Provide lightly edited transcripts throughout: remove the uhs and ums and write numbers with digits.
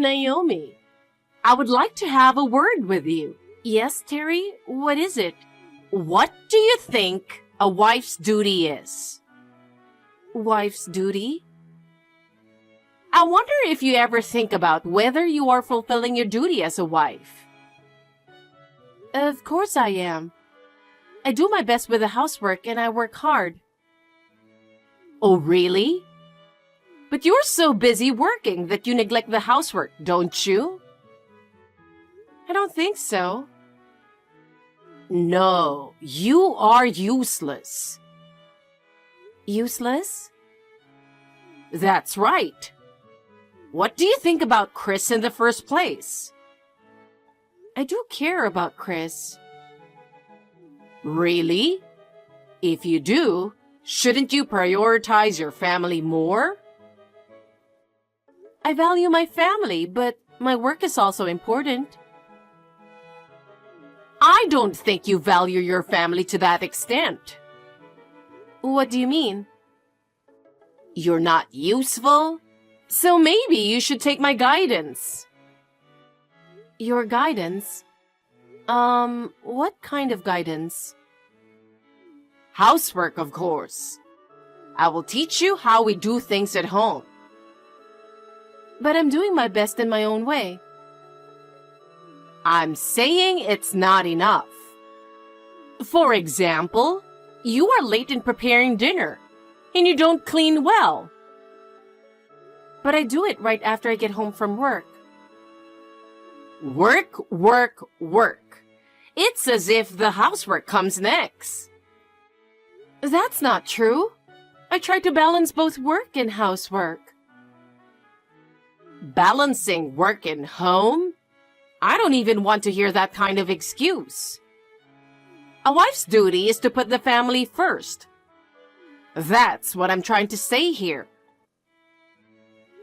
Naomi. I would like to have a word with you. Yes, Terry, what is it? What do you think a wife's duty is? Wife's duty? I wonder if you ever think about whether you are fulfilling your duty as a wife. Of course I am. I do my best with the housework and I work hard. Oh, really? But you're so busy working that you neglect the housework, don't you? I don't think so. No, you are useless. Useless? That's right. What do you think about Chris in the first place? I do care about Chris. Really? If you do, shouldn't you prioritize your family more? I value my family, but my work is also important. I don't think you value your family to that extent. What do you mean? You're not useful, so maybe you should take my guidance. Your guidance? What kind of guidance? Housework, of course. I will teach you how we do things at home. But I'm doing my best in my own way. I'm saying it's not enough. For example, you are late in preparing dinner, and you don't clean well. But I do it right after I get home from work. Work, work, work. It's as if the housework comes next. That's not true. I try to balance both work and housework. Balancing work and home? I don't even want to hear that kind of excuse. A wife's duty is to put the family first. That's what I'm trying to say here.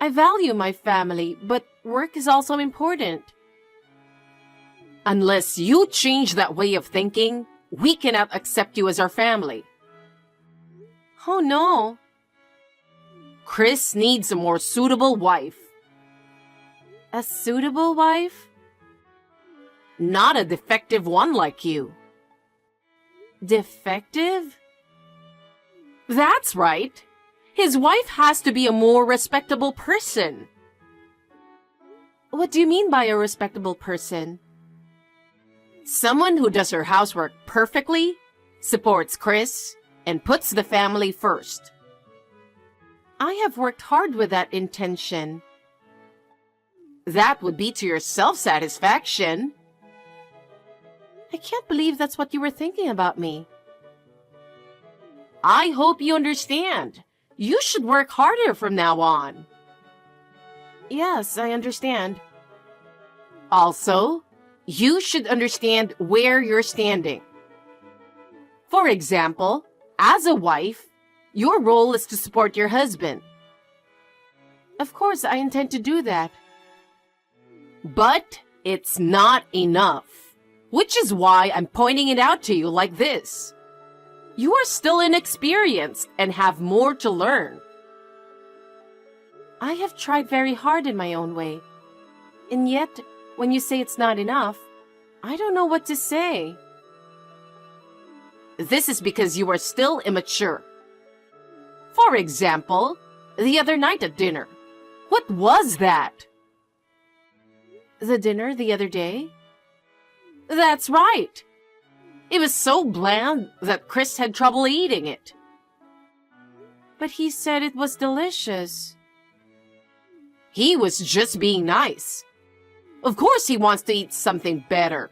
I value my family, but work is also important. Unless you change that way of thinking, we cannot accept you as our family. Oh no. Chris needs a more suitable wife. A suitable wife? Not a defective one like you. Defective? That's right. His wife has to be a more respectable person. What do you mean by a respectable person? Someone who does her housework perfectly, supports Chris, and puts the family first. I have worked hard with that intention. That would be to your self-satisfaction. I can't believe that's what you were thinking about me. I hope you understand. You should work harder from now on. Yes, I understand. Also, you should understand where you're standing. For example, as a wife, your role is to support your husband. Of course, I intend to do that. But it's not enough, which is why I'm pointing it out to you like this. You are still inexperienced and have more to learn. I have tried very hard in my own way. And yet, when you say it's not enough, I don't know what to say. This is because you are still immature. For example, the other night at dinner. What was that? The dinner the other day? That's right. It was so bland that Chris had trouble eating it. But he said it was delicious. He was just being nice. Of course he wants to eat something better.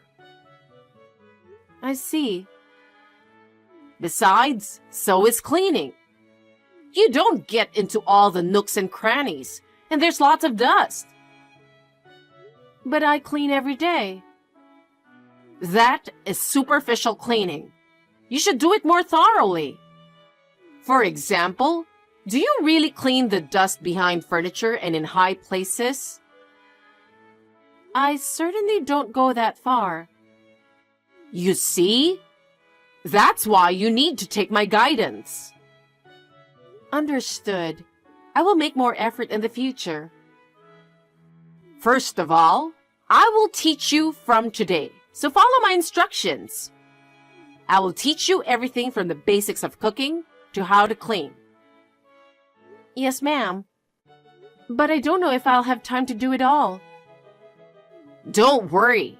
I see. Besides, so is cleaning. You don't get into all the nooks and crannies, and there's lots of dust. But I clean every day. That is superficial cleaning. You should do it more thoroughly. For example, do you really clean the dust behind furniture and in high places? I certainly don't go that far. You see? That's why you need to take my guidance. Understood. I will make more effort in the future. First of all, I will teach you from today, so follow my instructions. I will teach you everything from the basics of cooking to how to clean. Yes, ma'am. But I don't know if I'll have time to do it all. Don't worry.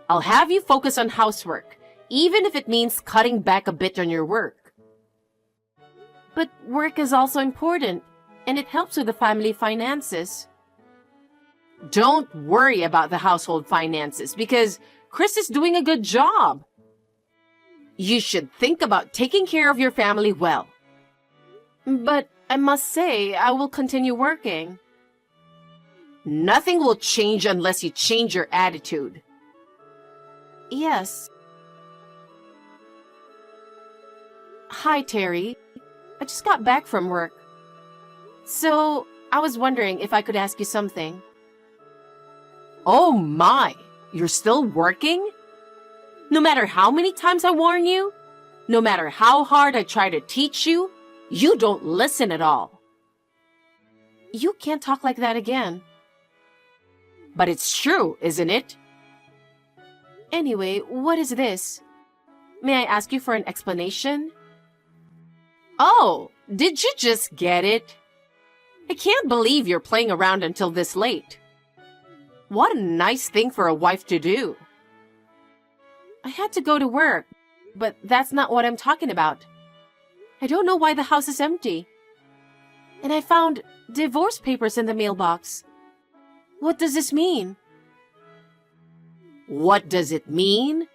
I'll have you focus on housework, even if it means cutting back a bit on your work. But work is also important, and it helps with the family finances. Don't worry about the household finances because Chris is doing a good job. You should think about taking care of your family well. But I must say, I will continue working. Nothing will change unless you change your attitude. Yes. Hi, Terry. I just got back from work. So, I was wondering if I could ask you something. Oh my! You're still working? No matter how many times I warn you, no matter how hard I try to teach you, you don't listen at all. You can't talk like that again. But it's true, isn't it? Anyway, what is this? May I ask you for an explanation? Oh, did you just get it? I can't believe you're playing around until this late. What a nice thing for a wife to do. I had to go to work, but that's not what I'm talking about. I don't know why the house is empty. And I found divorce papers in the mailbox. What does this mean? What does it mean?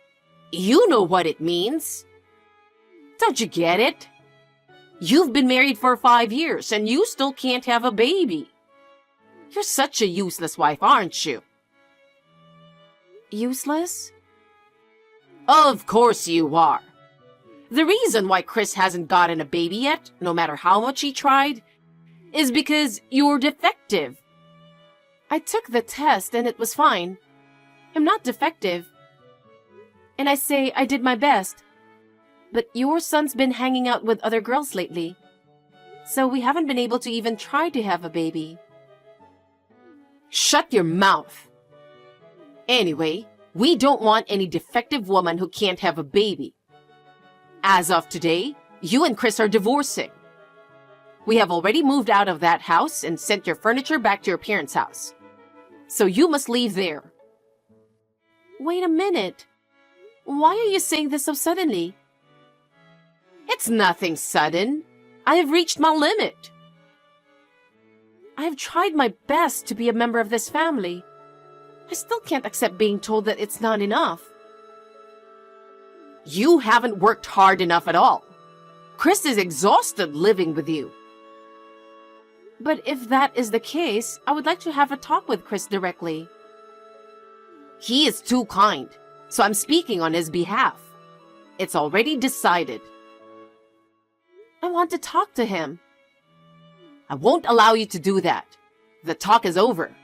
You know what it means. Don't you get it? You've been married for 5 years and you still can't have a baby. You're such a useless wife, aren't you? Useless? Of course you are. The reason why Chris hasn't gotten a baby yet, no matter how much he tried, is because you're defective. I took the test and it was fine. I'm not defective. And I say I did my best. But your son's been hanging out with other girls lately. So we haven't been able to even try to have a baby. Shut your mouth. Anyway, we don't want any defective woman who can't have a baby. As of today, you and Chris are divorcing. We have already moved out of that house and sent your furniture back to your parents' house. So you must leave there. Wait a minute. Why are you saying this so suddenly? It's nothing sudden. I have reached my limit. I have tried my best to be a member of this family. I still can't accept being told that it's not enough. You haven't worked hard enough at all. Chris is exhausted living with you. But if that is the case, I would like to have a talk with Chris directly. He is too kind, so I'm speaking on his behalf. It's already decided. I want to talk to him. I won't allow you to do that. The talk is over.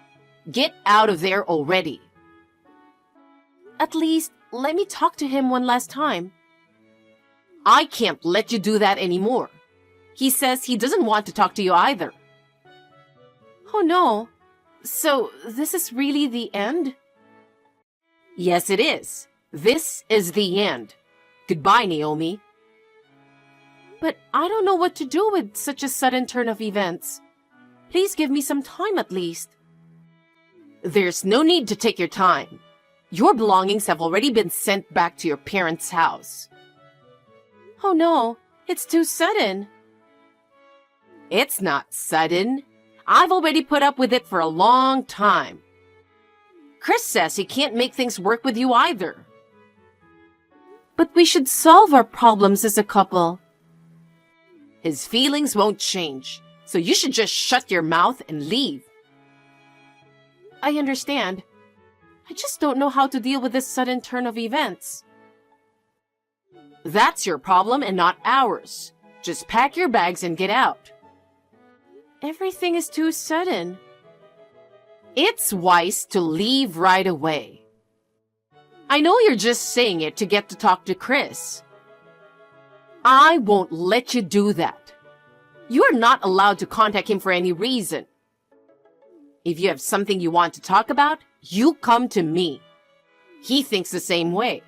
Get out of there already. At least, let me talk to him one last time. I can't let you do that anymore. He says he doesn't want to talk to you either. Oh no. So, this is really the end? Yes, it is. This is the end. Goodbye, Naomi. But I don't know what to do with such a sudden turn of events. Please give me some time at least. There's no need to take your time. Your belongings have already been sent back to your parents' house. Oh no, it's too sudden. It's not sudden. I've already put up with it for a long time. Chris says he can't make things work with you either. But we should solve our problems as a couple. His feelings won't change, so you should just shut your mouth and leave. I understand. I just don't know how to deal with this sudden turn of events. That's your problem and not ours. Just pack your bags and get out. Everything is too sudden. It's wise to leave right away. I know you're just saying it to get to talk to Chris. I won't let you do that. You are not allowed to contact him for any reason. If you have something you want to talk about, you come to me. He thinks the same way.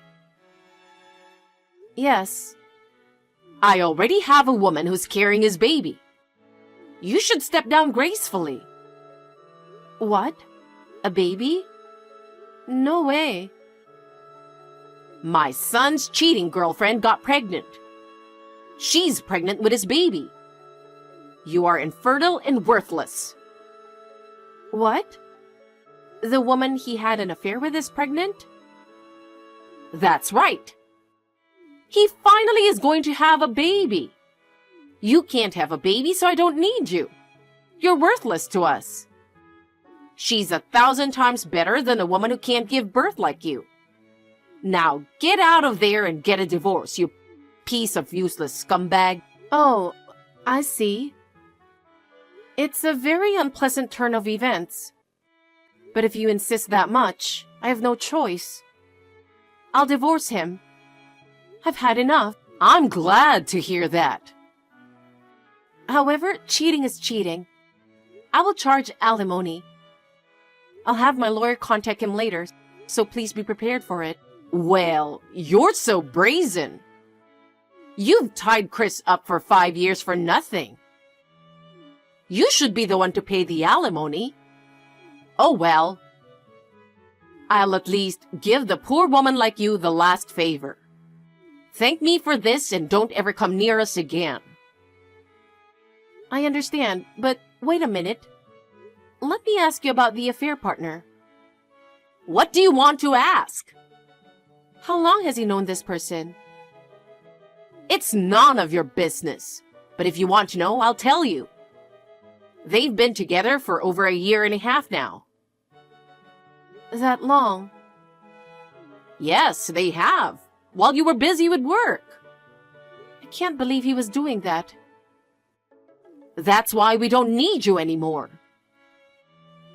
Yes. I already have a woman who's carrying his baby. You should step down gracefully. What? A baby? No way. My son's cheating girlfriend got pregnant. She's pregnant with his baby. You are infertile and worthless. What? The woman he had an affair with is pregnant? That's right. He finally is going to have a baby. You can't have a baby, so I don't need you. You're worthless to us. She's 1,000 times better than a woman who can't give birth like you. Now get out of there and get a divorce, you piece of useless scumbag. Oh, I see. It's a very unpleasant turn of events. But if you insist that much, I have no choice. I'll divorce him. I've had enough. I'm glad to hear that. However, cheating is cheating. I will charge alimony. I'll have my lawyer contact him later, so please be prepared for it. Well, you're so brazen. You've tied Chris up for 5 years for nothing. You should be the one to pay the alimony. Oh well. I'll at least give the poor woman like you the last favor. Thank me for this and don't ever come near us again. I understand, but wait a minute. Let me ask you about the affair partner. What do you want to ask? How long has he known this person? It's none of your business. But if you want to know, I'll tell you. They've been together for over 1.5 years now. That long? Yes, they have. While you were busy with work. I can't believe he was doing that. That's why we don't need you anymore.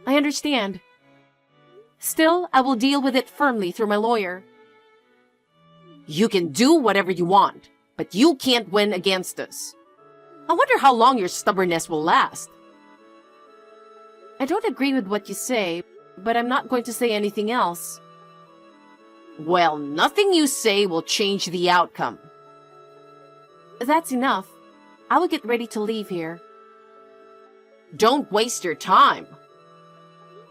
I understand. Still, I will deal with it firmly through my lawyer. You can do whatever you want, but you can't win against us. I wonder how long your stubbornness will last. I don't agree with what you say, but I'm not going to say anything else. Well, nothing you say will change the outcome. That's enough. I will get ready to leave here. Don't waste your time.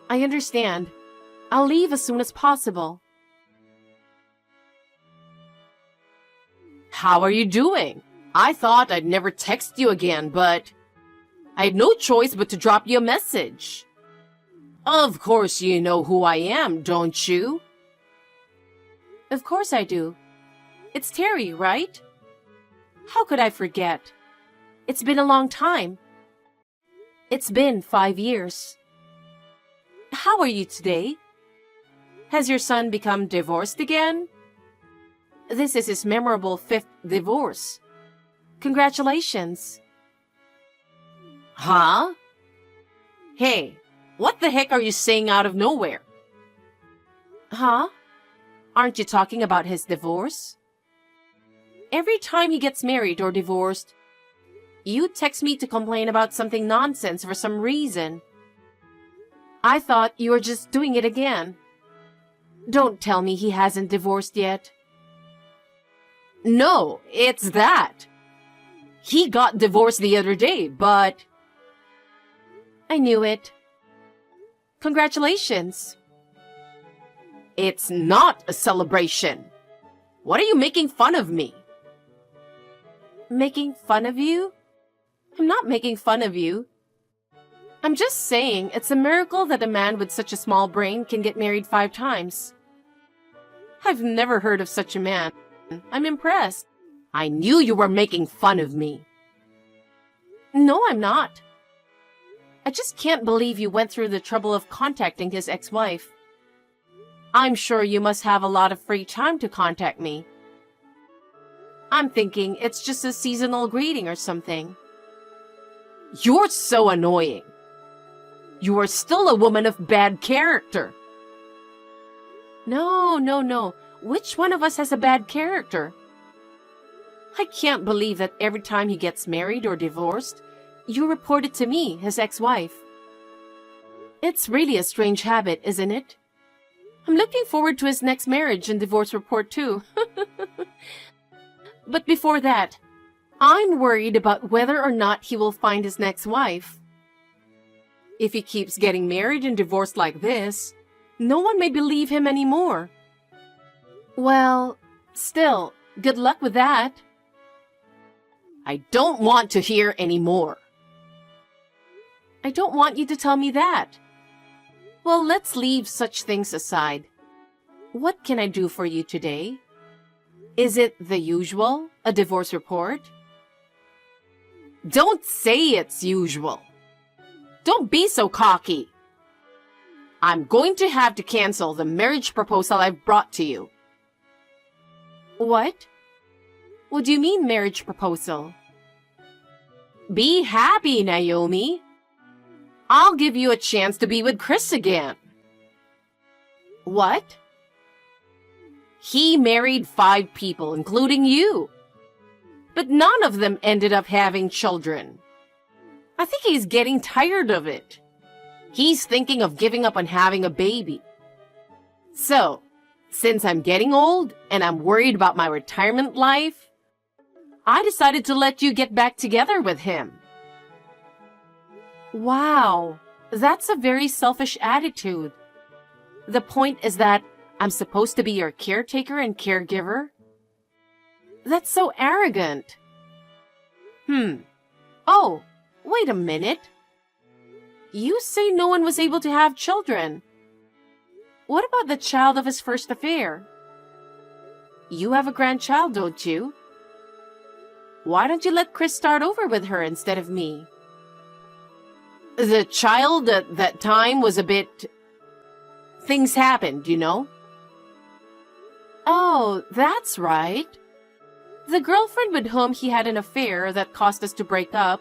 I understand. I'll leave as soon as possible. How are you doing? I thought I'd never text you again, but I had no choice but to drop you a message. Of course you know who I am, don't you? Of course I do. It's Terry, right? How could I forget? It's been a long time. It's been 5 years. How are you today? Has your son become divorced again? This is his memorable 5th divorce. Congratulations. Huh? Hey, what the heck are you saying out of nowhere? Huh? Aren't you talking about his divorce? Every time he gets married or divorced, you text me to complain about something nonsense for some reason. I thought you were just doing it again. Don't tell me he hasn't divorced yet. No, it's that. He got divorced the other day, but... I knew it. Congratulations. It's not a celebration. What are you making fun of me? Making fun of you? I'm not making fun of you. I'm just saying it's a miracle that a man with such a small brain can get married 5 times. I've never heard of such a man. I'm impressed. I knew you were making fun of me. No, I'm not. I just can't believe you went through the trouble of contacting his ex-wife. I'm sure you must have a lot of free time to contact me. I'm thinking it's just a seasonal greeting or something. You're so annoying. You are still a woman of bad character. No. Which one of us has a bad character? I can't believe that every time he gets married or divorced, you report it to me, his ex-wife. It's really a strange habit, isn't it? I'm looking forward to his next marriage and divorce report, too. But before that, I'm worried about whether or not he will find his next wife. If he keeps getting married and divorced like this, no one may believe him anymore. Well, still, good luck with that. I don't want to hear any more. I don't want you to tell me that. Well, let's leave such things aside. What can I do for you today? Is it the usual, a divorce report? Don't say it's usual. Don't be so cocky. I'm going to have to cancel the marriage proposal I've brought to you. What? What do you mean, marriage proposal? Be happy, Naomi. I'll give you a chance to be with Chris again. What? He married 5 people, including you. But none of them ended up having children. I think he's getting tired of it. He's thinking of giving up on having a baby. So, since I'm getting old and I'm worried about my retirement life, I decided to let you get back together with him. Wow, that's a very selfish attitude. The point is that I'm supposed to be your caretaker and caregiver? That's so arrogant. Oh, wait a minute. You say no one was able to have children. What about the child of his first affair? You have a grandchild, don't you? Why don't you let Chris start over with her instead of me? The child at that time was a bit... Things happened, you know? Oh, that's right. The girlfriend with whom he had an affair that caused us to break up,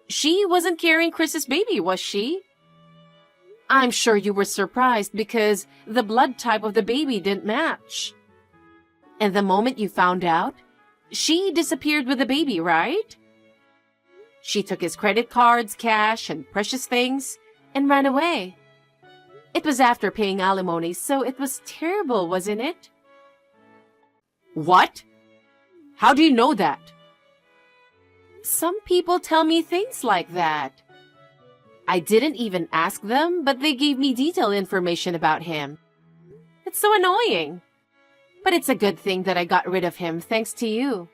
she wasn't carrying Chris's baby, was she? I'm sure you were surprised because the blood type of the baby didn't match. And the moment you found out, she disappeared with the baby, right? She took his credit cards, cash, and precious things and ran away. It was after paying alimony, so it was terrible, wasn't it? What? How do you know that? Some people tell me things like that. I didn't even ask them, but they gave me detailed information about him. It's so annoying. But it's a good thing that I got rid of him thanks to you.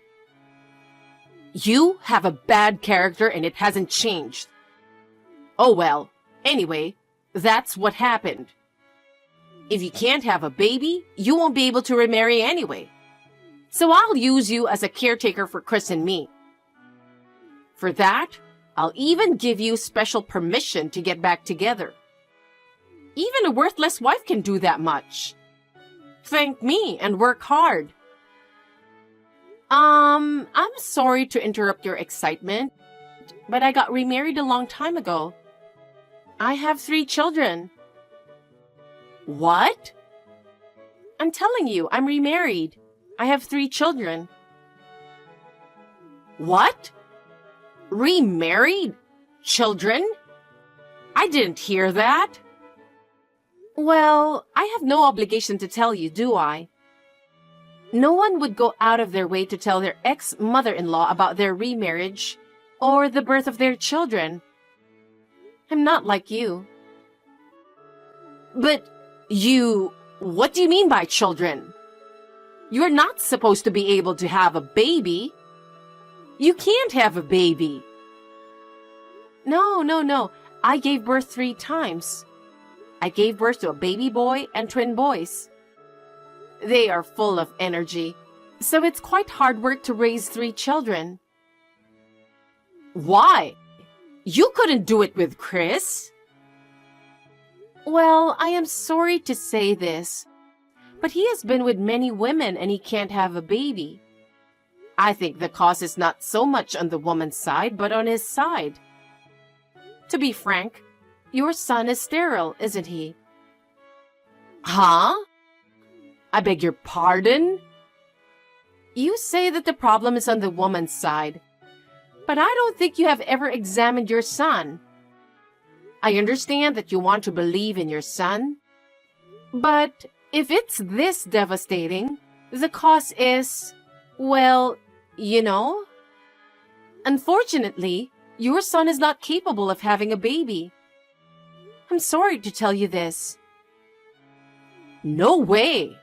You have a bad character and it hasn't changed. Oh well, anyway, that's what happened. If you can't have a baby, you won't be able to remarry anyway. So I'll use you as a caretaker for Chris and me. For that, I'll even give you special permission to get back together. Even a worthless wife can do that much. Thank me and work hard. I'm sorry to interrupt your excitement, but I got remarried a long time ago. I have 3 children. What? I'm telling you, I'm remarried. I have 3 children. What? Remarried? Children? I didn't hear that. Well, I have no obligation to tell you, do I? No one would go out of their way to tell their ex-mother-in-law about their remarriage or the birth of their children. I'm not like you. But what do you mean by children? You're not supposed to be able to have a baby. You can't have a baby. No. I gave birth 3 times. I gave birth to a baby boy and twin boys. They are full of energy, so it's quite hard work to raise 3 children. Why? You couldn't do it with Chris. Well, I am sorry to say this, but he has been with many women and he can't have a baby. I think the cause is not so much on the woman's side, but on his side. To be frank, your son is sterile, isn't he? Huh? I beg your pardon? You say that the problem is on the woman's side, but I don't think you have ever examined your son. I understand that you want to believe in your son, but if it's this devastating, the cause is, well, you know. Unfortunately, your son is not capable of having a baby. I'm sorry to tell you this. No way.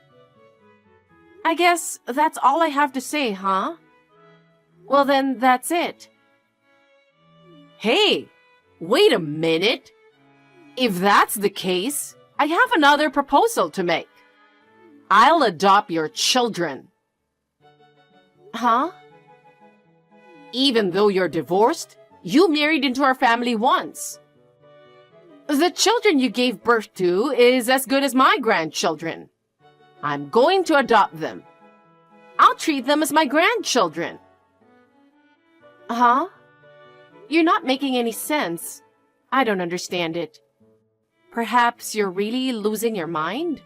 I guess that's all I have to say, huh? Well then, that's it. Hey, wait a minute. If that's the case, I have another proposal to make. I'll adopt your children. Huh? Even though you're divorced, you married into our family once. The children you gave birth to is as good as my grandchildren. I'm going to adopt them. I'll treat them as my grandchildren. Huh? You're not making any sense. I don't understand it. Perhaps you're really losing your mind?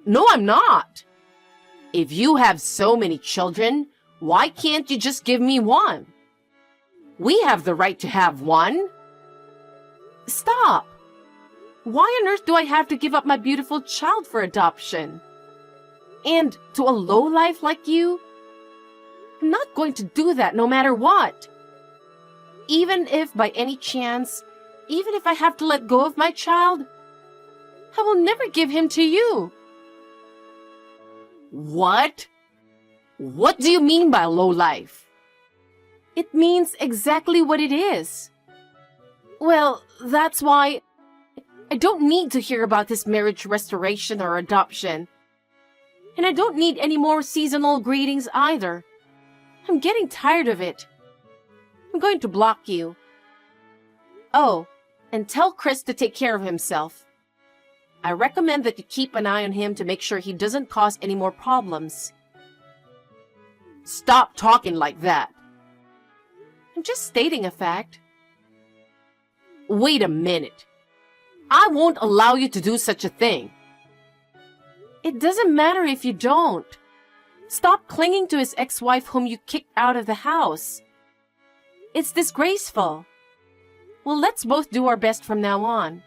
No, I'm not. If you have so many children, why can't you just give me one? We have the right to have one. Stop. Why on earth do I have to give up my beautiful child for adoption? And to a lowlife like you? I'm not going to do that no matter what. Even if by any chance, even if I have to let go of my child, I will never give him to you. What? What do you mean by lowlife? It means exactly what it is. Well, that's why I don't need to hear about this marriage restoration or adoption. And I don't need any more seasonal greetings either. I'm getting tired of it. I'm going to block you. Oh, and tell Chris to take care of himself. I recommend that you keep an eye on him to make sure he doesn't cause any more problems. Stop talking like that. I'm just stating a fact. Wait a minute. I won't allow you to do such a thing. It doesn't matter if you don't. Stop clinging to his ex-wife whom you kicked out of the house. It's disgraceful. Well, let's both do our best from now on.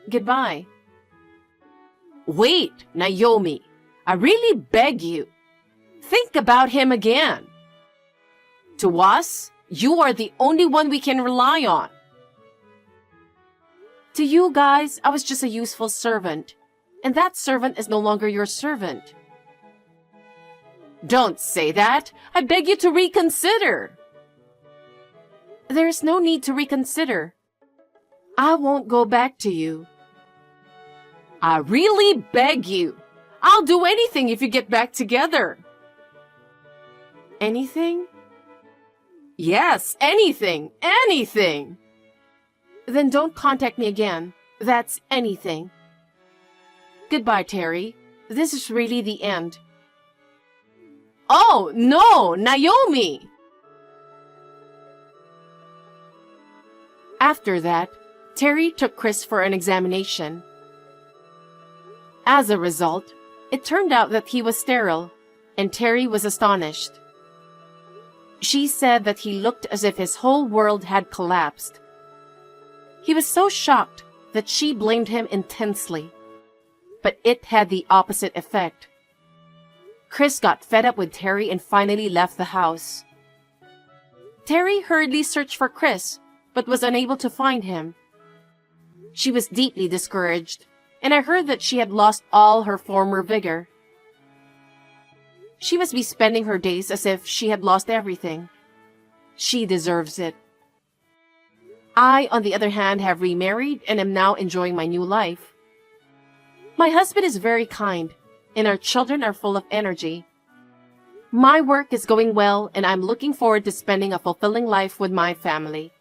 Goodbye. Wait, Naomi. I really beg you. Think about him again. To us, you are the only one we can rely on. To you guys, I was just a useful servant. And that servant is no longer your servant. Don't say that. I beg you to reconsider. There is no need to reconsider. I won't go back to you. I really beg you. I'll do anything if you get back together. Anything? Yes, anything. Anything. Then don't contact me again. That's anything. Goodbye, Terry. This is really the end. Oh, no, Naomi! After that, Terry took Chris for an examination. As a result, it turned out that he was sterile, and Terry was astonished. She said that he looked as if his whole world had collapsed. He was so shocked that she blamed him intensely, but it had the opposite effect. Chris got fed up with Terry and finally left the house. Terry hurriedly searched for Chris, but was unable to find him. She was deeply discouraged, and I heard that she had lost all her former vigor. She must be spending her days as if she had lost everything. She deserves it. I, on the other hand, have remarried and am now enjoying my new life. My husband is very kind, and our children are full of energy. My work is going well, and I'm looking forward to spending a fulfilling life with my family.